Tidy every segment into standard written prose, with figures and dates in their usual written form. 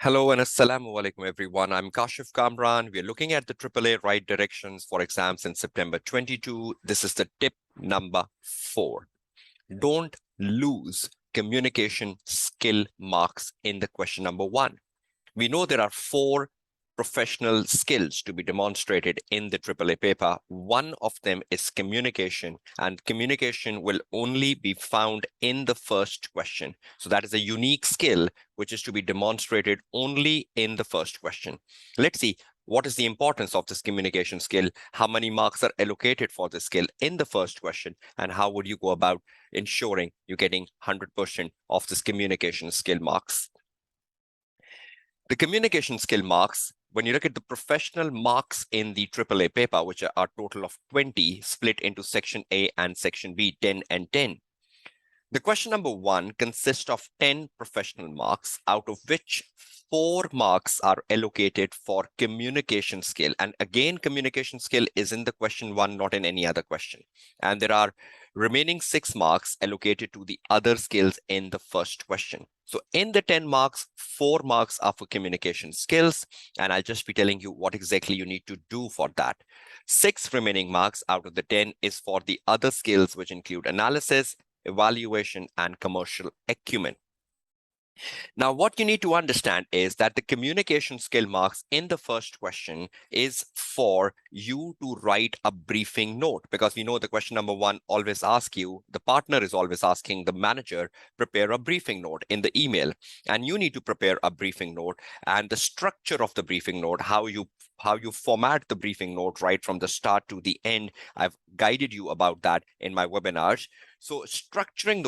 Hello and assalamu alaikum everyone. I'm Kashif Kamran. We're looking at the AAA right directions for exams in September 22. This is the tip number 4. Don't lose communication skill marks in the question number 1. We know there are 4 professional skills to be demonstrated in the AAA paper. One of them is communication, and communication will only be found in the first question. So that is a unique skill which is to be demonstrated only in the first question. Let's see what is the importance of this communication skill, how many marks are allocated for this skill in the first question, and how would you go about ensuring you're getting 100% of this communication skill marks. The communication skill marks, when you look at the professional marks in the AAA paper, which are a total of 20, split into section A and section B, 10 and 10. The question number 1 consists of 10 professional marks, out of which 4 marks are allocated for communication skill. And again, communication skill is in the question 1, not in any other question. And there are remaining 6 marks allocated to the other skills in the first question. So in the 10 marks, 4 marks are for communication skills, and I'll just be telling you what exactly you need to do for that. 6 remaining marks out of the 10 is for the other skills, which include analysis, evaluation, and commercial acumen. Now, what you need to understand is that the communication skill marks in the first question is for you to write a briefing note, because we know the question number 1 always asks you, the partner is always asking the manager, prepare a briefing note in the email, and you need to prepare a briefing note, and the structure of the briefing note, how you format the briefing note right from the start to the end. I've guided you about that in my webinars. So structuring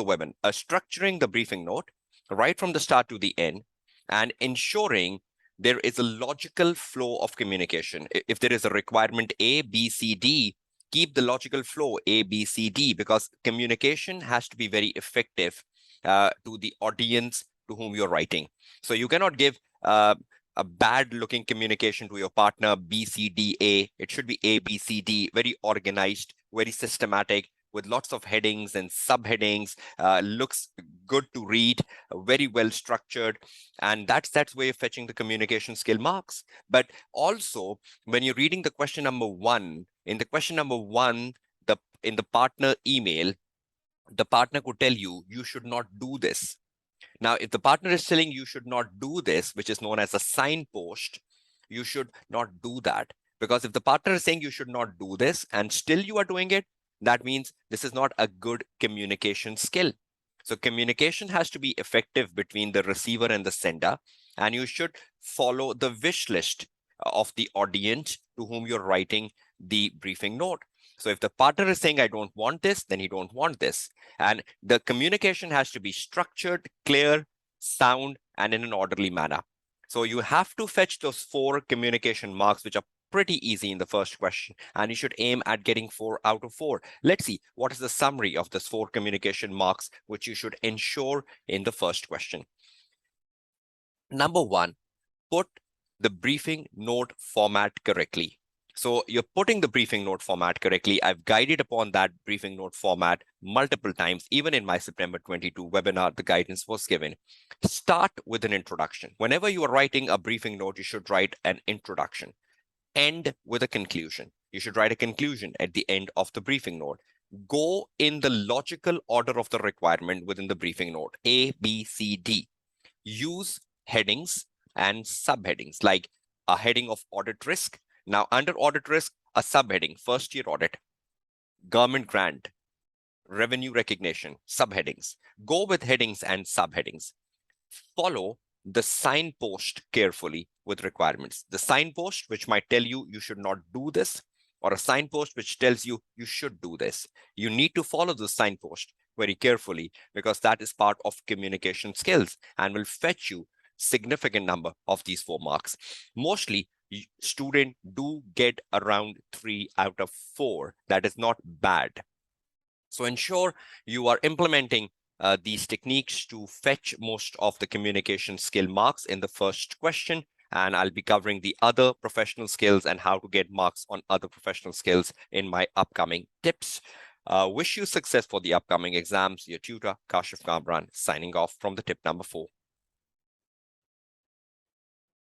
the briefing note right from the start to the end, and ensuring there is a logical flow of communication. If there is a requirement A, B, C, D, keep the logical flow A, B, C, D, because communication has to be very effective to the audience to whom you're writing. So you cannot give a bad looking communication to your partner, B, C, D, A. It should be A, B, C, D, very organized, very systematic, with lots of headings and subheadings, looks good to read, very well structured. And that's way of fetching the communication skill marks. But also, when you're reading the question number 1, in the question number 1, in the partner email, the partner could tell you, you should not do this. Now, if the partner is telling you should not do this, which is known as a signpost, you should not do that. Because if the partner is saying you should not do this and still you are doing it, that means this is not a good communication skill. So communication has to be effective between the receiver and the sender, and you should follow the wish list of the audience to whom you're writing the briefing note. So if the partner is saying, I don't want this, then he don't want this. And the communication has to be structured, clear, sound, and in an orderly manner. So you have to fetch those 4 communication marks, which are pretty easy in the first question, and you should aim at getting 4 out of 4. Let's see what is the summary of this 4 communication marks, which you should ensure in the first question. Number 1, put the briefing note format correctly. So you're putting the briefing note format correctly. I've guided upon that briefing note format multiple times. Even in my September 22 webinar, the guidance was given. Start with an introduction. Whenever you are writing a briefing note, you should write an introduction. End with a conclusion. You should write a conclusion at the end of the briefing note. Go in the logical order of the requirement within the briefing note, A, B, C, D. Use headings and subheadings, like a heading of audit risk. Now, under audit risk, a subheading, first year audit, government grant, revenue recognition, subheadings. Go with headings and subheadings. Follow the signpost carefully with requirements. The signpost, which might tell you you should not do this, or a signpost which tells you you should do this. You need to follow the signpost very carefully, because that is part of communication skills and will fetch you significant number of these 4 marks. Mostly, students do get around 3 out of 4. That is not bad. So ensure you are implementing these techniques to fetch most of the communication skill marks in the first question. And I'll be covering the other professional skills and how to get marks on other professional skills in my upcoming tips. Wish you success for the upcoming exams. Your tutor, Kashif Kamran, signing off from the tip number 4.